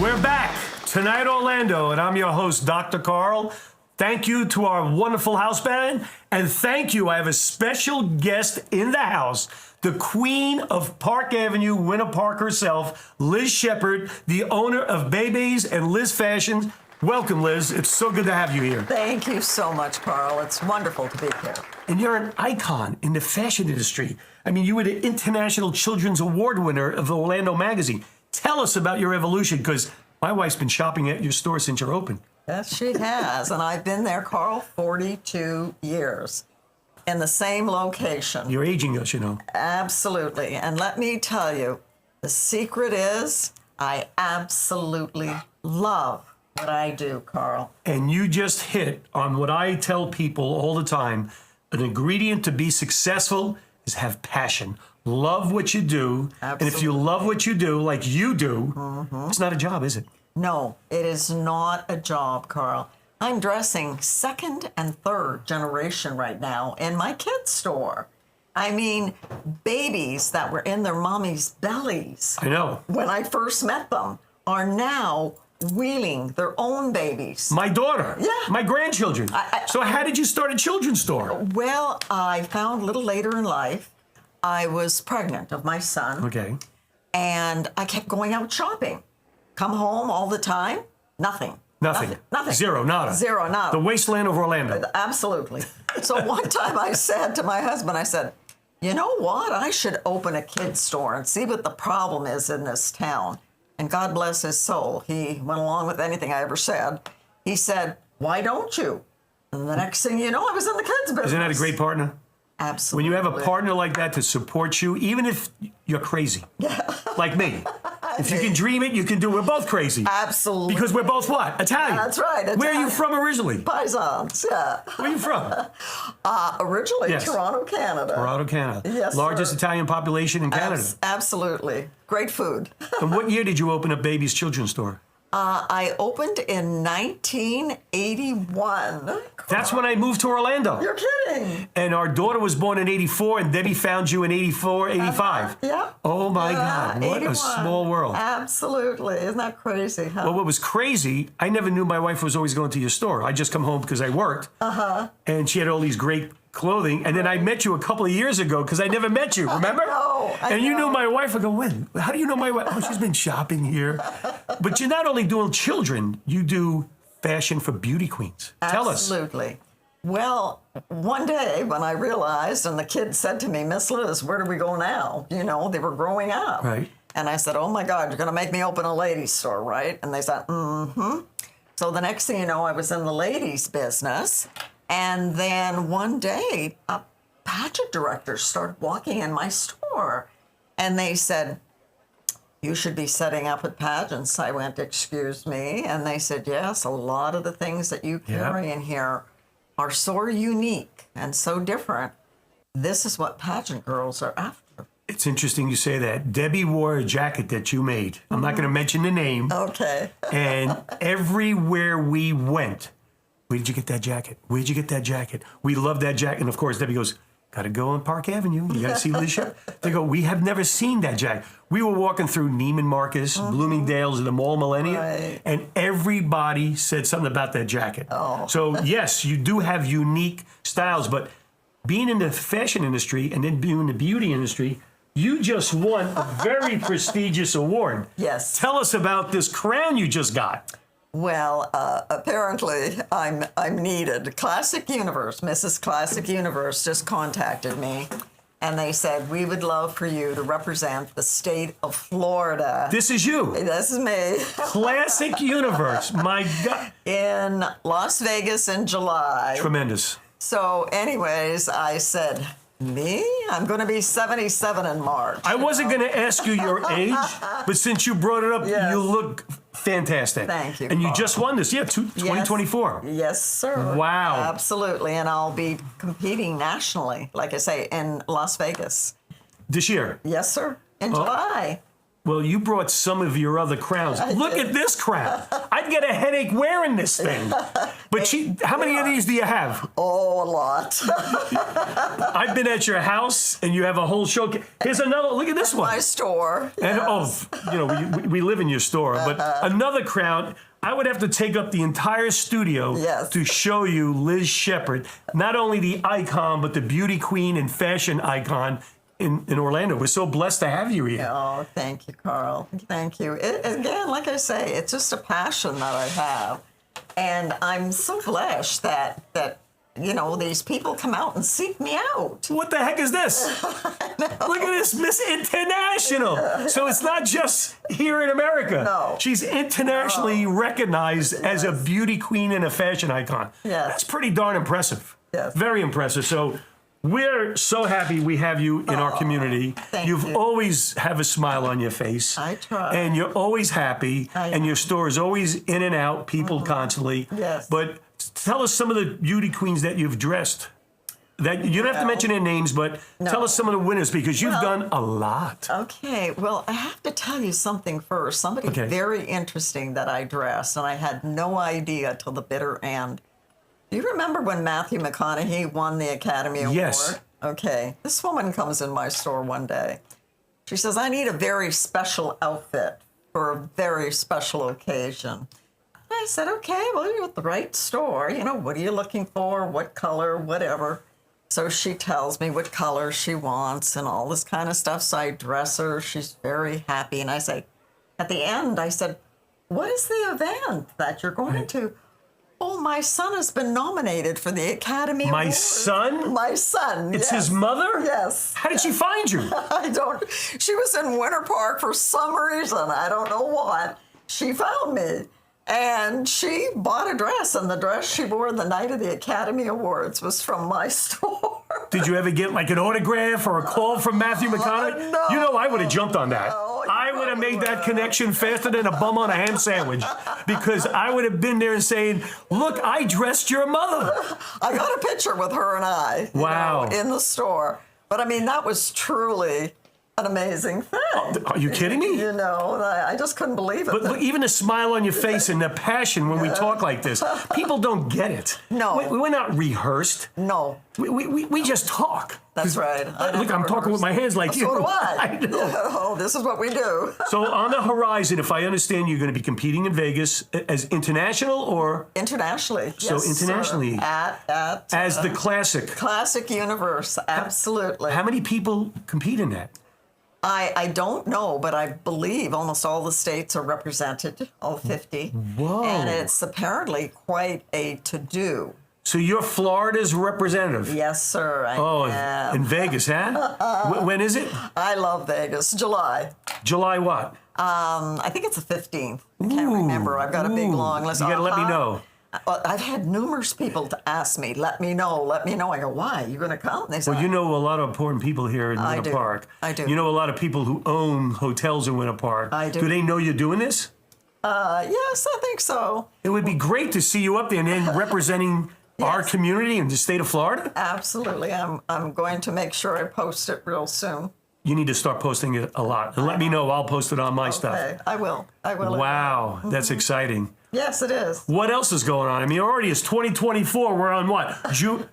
We're back tonight, Orlando, and I'm your host, Dr. Carl. Thank you to our wonderful house band, and thank you. I have a special guest in the house, the queen of Park Avenue, Winter Park herself, Liz Sheppard, the owner of Bebe's and Liz Fashions. Welcome, Liz. It's so good to have you here. Thank you so much, Carl. It's wonderful to be here. And you're an icon in the fashion industry. I mean, you were the International Children's Award winner of the Orlando Magazine. Tell us about your evolution, because my wife's been shopping at your store since you're open. Yes, she has. And I've been there, Carl, 42 years in the same location. You're aging us, you know. Absolutely. And let me tell you, the secret is I absolutely love what I do, Carl. And you just hit on what I tell people all the time. An ingredient to be successful is have passion. Love what you do. Absolutely. And if you love what you do, like you do, it's not a job, is it? No, it is not a job, Carl. I'm dressing second and third generation right now in my kids' store. I mean, babies that were in their mommy's bellies I know. when I first met them are now wheeling their own babies. My daughter. Yeah. My grandchildren. So how did you start a children's store? Well, I found a little later in life, I was pregnant of my son, Okay. and I kept going out shopping. Come home all the time, nothing. Nothing. Nothing. Zero, nada. Zero, nada. The wasteland of Orlando. Absolutely. So one time I said to my husband, I said, you know what? I should open a kid's store and see what the problem is in this town. And God bless his soul, he went along with anything I ever said. He said, why don't you? And the next thing you know, I was in the kids' business. Isn't that a great partner? Absolutely. When you have a partner like that to support you, even if you're crazy, like me. If you can dream it, you can do it. We're both crazy. Absolutely. Because we're both what? Italian. That's right. Where are you Italian. from originally? Paisans, yeah. Where are you from? Originally, Yes. Toronto, Canada. Toronto, Canada. Yes, Largest sir. Italian population in Canada. Absolutely. Great food. And what year did you open a Baby's Children's store? I opened in 1981. That's when I moved to Orlando. You're kidding. And our daughter was born in 84, and Debbie found you in 84, 85. Yeah. Oh, my God. What 81. a small world. Absolutely. Isn't that crazy, huh? Well, what was crazy, I never knew my wife was always going to your store. I just come home because I worked. And she had all these great clothing. And then I met you a couple of years ago because I never met you, remember? I You knew know. my wife. I go, when? How do you know my wife? Oh, she's been shopping here. But you're not only doing children, you do fashion for beauty queens. Tell us. Absolutely. Well, one day when I realized, and the kids said to me, Miss Liz, where do we go now? You know, they were growing up. Right. And I said, oh my God, you're going to make me open a ladies' store, right? And they said, mm-hmm. So the next thing you know, I was in the ladies' business. And then one day, a pageant director started walking in my store. And they said, you should be setting up at pageants. I went, excuse me. And they said, yes, a lot of the things that you carry in here are so unique and so different. This is what pageant girls are after. It's interesting you say that. Debbie wore a jacket that you made. I'm not going to mention the name. Okay. And everywhere we went, where did you get that jacket? Where'd you get that jacket? We love that jacket. And of course, Debbie goes, got to go on Park Avenue. You got to see Liz Sheppard. They go, we have never seen that jacket. We were walking through Neiman Marcus, Bloomingdale's, and the Mall Millennium, Right. and everybody said something about that jacket. So yes, you do have unique styles, but being in the fashion industry and then being in the beauty industry, you just won a very prestigious award. Yes. Tell us about this crown you just got. Well, apparently I'm needed. Classic Universe, Mrs. Classic Universe just contacted me, and they said, we would love for you to represent the state of Florida. This is you. This is me. Classic Universe. My God. In Las Vegas in July. Tremendous. So anyways, I said, me? I'm going to be 77 in March. I wasn't going to ask you your age, but since you brought it up, Yes. you look fantastic. Thank you, And you Carl. just won this, 2024. Yes, sir. Wow. Absolutely. And I'll be competing nationally, like I say, in Las Vegas. This year. Yes, sir. In July. Well, you brought some of your other crowns. Look at this crown. I'd get a headache wearing this thing. But how many of these do you have? Oh, a lot. I've been at your house, and you have a whole showcase. Here's another. Look at this one. My store. And yes. we live in your store, but another crown. I would have to take up the entire studio to show you Liz Sheppard, not only the icon, but the beauty queen and fashion icon in Orlando. We're so blessed to have you here. Oh, thank you, Carl. Thank you. Again, like I say, it's just a passion that I have. And I'm so blessed that these people come out and seek me out. What the heck is this? Look at this, Miss International. So it's not just here in America. No. She's internationally recognized as a beauty queen and a fashion icon. Yes. That's pretty darn impressive. Yes. Very impressive. So we're so happy we have you in our community. You've always have a smile on your face. I try. And you're always happy. And your store is always in and out, people constantly. Yes. But tell us some of the beauty queens that you've dressed. That you don't have to mention their names, but tell us some of the winners because you've done a lot. Okay, well, I have to tell you something first. Somebody very interesting that I dressed, and I had no idea till the bitter end. Do you remember when Matthew McConaughey won the Academy Award? Yes. Okay, this woman comes in my store one day. She says, I need a very special outfit for a very special occasion. I said, okay, well, you're at the right store. What are you looking for? What color? Whatever. So she tells me what color she wants and all this kind of stuff. So I dress her. She's very happy. And I say, at the end, I said, what is the event that you're going to? Oh, my son has been nominated for the Academy Award. My son? My son, It's yes. his mother? Yes. How did she find you? I don't. She was in Winter Park for some reason. I don't know what. She found me. And she bought a dress, and the dress she wore the night of the Academy Awards was from my store. Did you ever get like an autograph or a call from Matthew McConaughey? No. I would have jumped on that. No, you I would have made that probably connection faster than a bum on a ham sandwich because I would have been there and saying, look, I dressed your mother. I got a picture with her and I Wow. in the store. But, I mean, that was truly an amazing thing. Are you kidding me? I just couldn't believe it. But look, even the smile on your face and the passion when we talk like this, people don't get it. No. We're not rehearsed. No. We just talk. That's right. Look, I'm talking with my hands like you. So do I. I know. Oh, this is what we do. So on the horizon, if I understand, you're going to be competing in Vegas as international or? Internationally. So yes, internationally. Sir. As the classic. Classic Universe. Absolutely. How many people compete in that? I don't know, but I believe almost all the states are represented, all 50. Whoa. And it's apparently quite a to-do. So you're Florida's representative? Yes, sir. I am. In Vegas, huh? When is it? I love Vegas. July. July what? I think it's the 15th. I can't remember. I've got a big long list. You got to let me know. I've had numerous people to ask me, let me know. I go, why? You going to come? They say, Well, you know a lot of important people here in Winter Park. I do. You know a lot of people who own hotels in Winter Park. I do. Do they know you're doing this? yes, I think so. It would be great to see you up there and then representing our community in the state of Florida. Absolutely. I'm going to make sure I post it real soon. You need to start posting it a lot. And let me know. I'll post it on my stuff. Okay, I will. Wow, that's exciting. Yes, it is. What else is going on? I mean, already it's 2024. We're on what?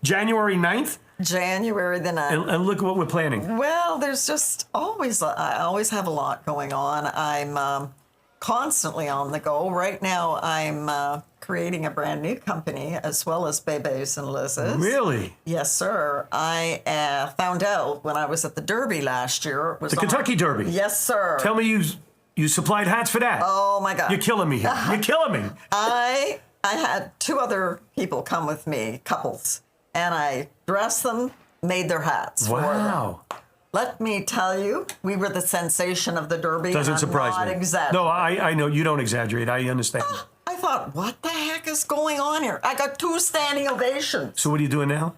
January 9th? January the 9th. And look at what we're planning. Well, there's just I always have a lot going on. I'm constantly on the go. Right now, I'm creating a brand new company as well as Bebe's and Liz's. Really? Yes, sir. I found out when I was at the Derby last year. It was The Kentucky Derby? Yes, sir. Tell me you supplied hats for that. Oh, my God. You're killing me here. You're killing me. I had two other people come with me, couples, and I dressed them, made their hats for them. Wow. Let me tell you, we were the sensation of the Derby. Doesn't surprise me. Not exaggerating. No, I know you don't exaggerate. I understand. I thought, what the heck is going on here? I got 2 standing ovations. So what are you doing now?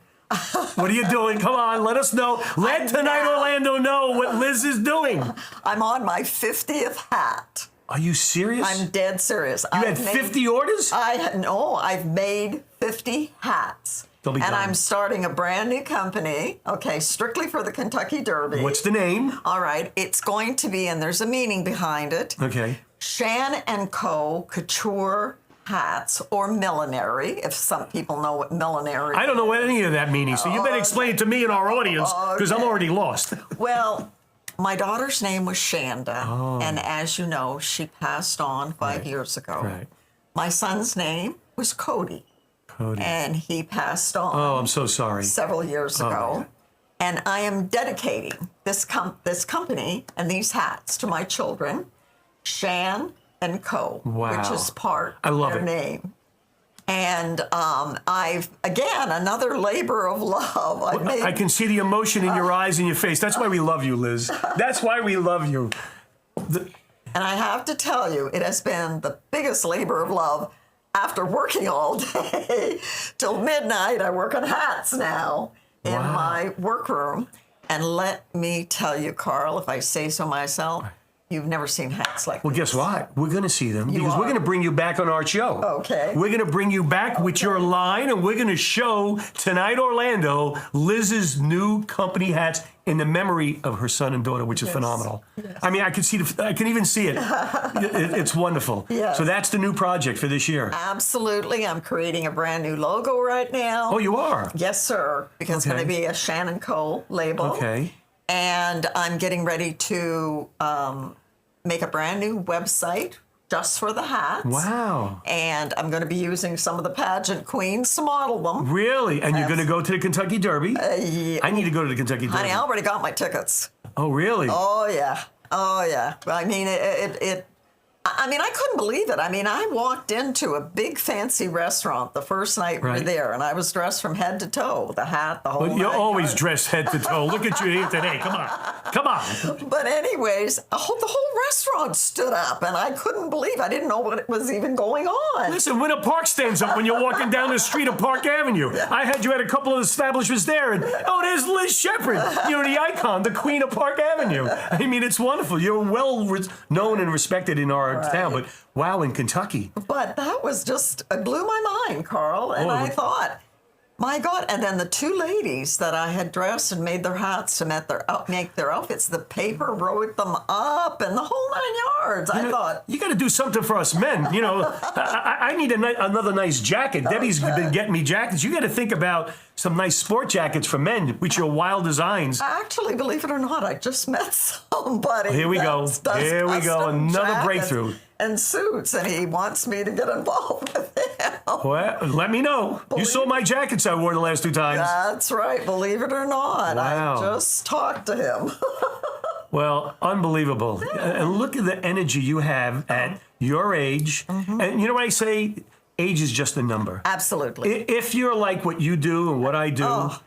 What are you doing? Come on, let us know. Let Tonight Orlando know what Liz is doing. I'm on my 50th hat. Are you serious? I'm dead serious. You had 50 orders? I've made 50 hats. They'll be And gone. I'm starting a brand new company, okay, strictly for the Kentucky Derby. What's the name? All right, it's going to be, and there's a meaning behind it, Okay. Shan & Co. Couture Hats, or millinery, if some people know what millinery I don't know what any of that means, so you better explain it to me and our audience, because I'm already lost. Well, my daughter's name was Shanda, Oh. and as you know, she passed on 5 years ago. Right. My son's name was Cody, Cody. and he passed on Oh, I'm so sorry. several years ago. yeah. And I am dedicating this company and these hats to my children, Shan & Co., Wow. which is part I of love their it. name. And I've, again, another labor of love. I can see the emotion in your eyes and your face. That's why we love you, Liz. That's why we love you. And I have to tell you, it has been the biggest labor of love after working all day till midnight. I work on hats now in Wow. my workroom. And let me tell you, Carl, if I say so myself, you've never seen hats like Well, this. guess what? We're going to see them because are. we're going to bring you back on our show. Okay. We're going to bring you back with your line, and we're going to show Tonight Orlando Liz's new company hats in the memory of her son and daughter, which is phenomenal. Yes. I mean, I can even see it. It's wonderful. Yes. So that's the new project for this year. Absolutely. I'm creating a brand new logo right now. Oh, you are? Yes, sir. Because it's Okay. going to be a Shan & Co. label. Okay. And I'm getting ready to make a brand new website just for the hats. Wow. And I'm going to be using some of the pageant queens to model them. Really? And you're going to go to the Kentucky Derby? Yeah. I need to go to the Kentucky Derby. Honey, I already got my tickets. Oh, really? Oh, yeah. Oh, yeah. I mean, I mean, I couldn't believe it. I mean, I walked into a big fancy restaurant the first night we were Right. there, and I was dressed from head to toe, the hat, the whole But you're nine always yards. dressed head to toe. Look at you here today. Come on. Come on. But anyways, the whole restaurant stood up, and I couldn't believe. I didn't know what was even going on. Listen, Winter Park stands up when you're walking down the street of Park Avenue. I had you at a couple of establishments there, and there's Liz Sheppard. You're the icon, the queen of Park Avenue. I mean, it's wonderful. You're well known and respected in our Right. town, but wow, in Kentucky. But that was just, it blew my mind, Carl. And Oh. I thought, my God. And then the two ladies that I had dressed and made their hats to make their outfits, the paper wrote them up and the whole 9 yards. I thought, You got to do something for us men. I need another nice jacket. Debbie's been getting me jackets. You got to think about some nice sport jackets for men with your wild designs. actually, believe it or not, I just met somebody. Here we go. that does Here we go. custom Another jackets breakthrough. And suits, and he wants me to get involved with him. Well, let me know. You saw my jackets I wore the last 2 times. That's right, believe it or not. Wow. I just talked to him. Well, unbelievable. And look at the energy you have at your age. And you know what I say? Age is just a number. Absolutely. If you're like what you do and what I do, Oh.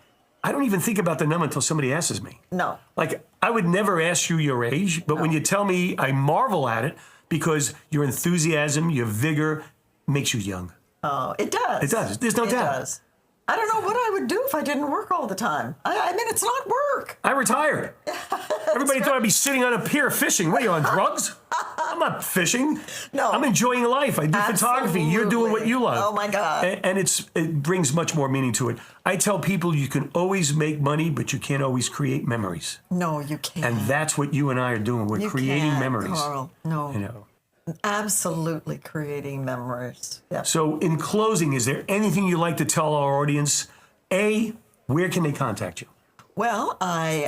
I don't even think about the number until somebody asks me. No. Like, I would never ask you your age, but when you tell me, I marvel at it because your enthusiasm, your vigor makes you young. Oh, it does. It does. There's no doubt. It does. I don't know what I would do if I didn't work all the time. I mean, it's not work. I retired. Everybody thought I'd be sitting on a pier fishing. What are you, on drugs? I'm not fishing. No. I'm enjoying life. I do photography. You're doing what you love. Oh, my God. And it brings much more meaning to it. I tell people you can always make money, but you can't always create memories. No, you can't. And that's what you and I are doing. We're You creating can't, memories. Carl. No. You know. Absolutely creating memories. Yeah. So in closing, is there anything you'd like to tell our audience? A, where can they contact you? Well, I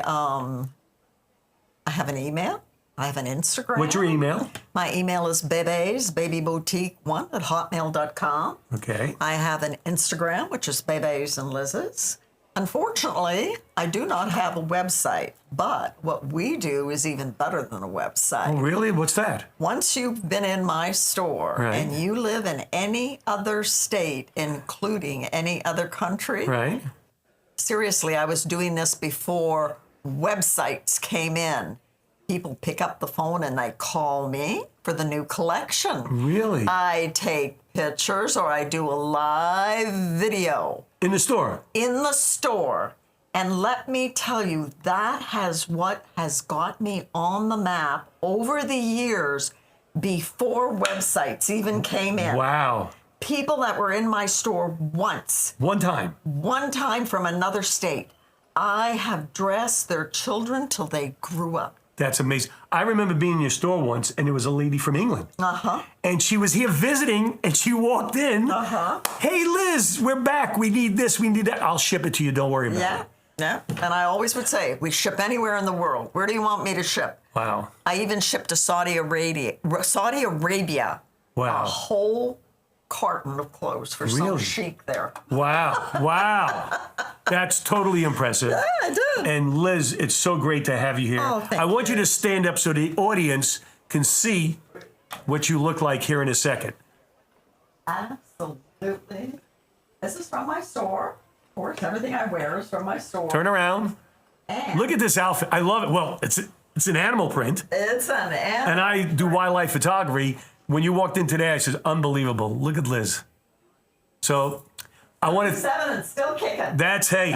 have an email. I have an Instagram. What's your email? My email is babesbabyboutique1 at hotmail.com. Okay. I have an Instagram, which is Babes and Liz's. Unfortunately, I do not have a website, but what we do is even better than a website. Oh, really? What's that? Once you've been in my store Right. and you live in any other state, including any other country, Right. seriously, I was doing this before websites came in. People pick up the phone and they call me for the new collection. Really? I take pictures or I do a live video In the store? in the store. And let me tell you, that what has got me on the map over the years before websites even came in. Wow. people that were in my store once, One time. one time from another state. I have dressed their children till they grew up. That's amazing. I remember being in your store once, and there was a lady from England. Uh-huh. And she was here visiting, and she walked in. Uh-huh. Hey, Liz, we're back. We need this, we need that. I'll ship it to you. Don't worry about Yeah. it. Yeah. And I always would say, we ship anywhere in the world. Where do you want me to ship? Wow. I even shipped to Saudi Arabia. Wow. A whole carton of clothes for some Really? chic there. Wow. Wow. That's totally impressive. Yeah, I did. And Liz, it's so great to have you here. Oh, thank I want you you. to stand up so the audience can see what you look like here in a second. Absolutely. This is from my store. Of course, everything I wear is from my store. Turn around. And Look at this outfit. I love it. Well, it's an animal print. it's an animal. And I do wildlife photography. When you walked in today, I said, unbelievable. Look at Liz. So I want to, 7 and still kicking. that's, hey,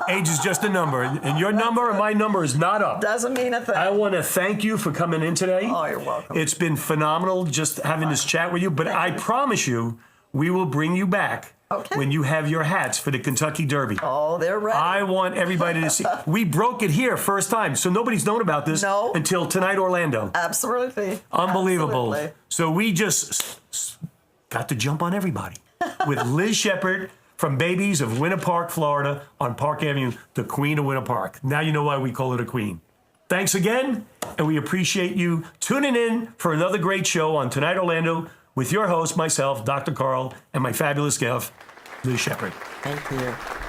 age is just a number. And your number and my number is not up. Doesn't mean a thing. I want to thank you for coming in today. Oh, you're welcome. It's been phenomenal just having this chat with you. But I promise you, we will bring you back Okay. when you have your hats for the Kentucky Derby. Oh, they're ready. I want everybody to see. We broke it here first time, so nobody's known about this No. until tonight, Orlando. Absolutely. Unbelievable. Absolutely. So we just got to jump on everybody with Liz Sheppard from Babies of Winter Park, Florida, on Park Avenue, the Queen of Winter Park. Now you know why we call her the Queen. Thanks again, and we appreciate you tuning in for another great show on Tonight Orlando with your host, myself, Dr. Carl, and my fabulous guest, Liz Sheppard. Thank you.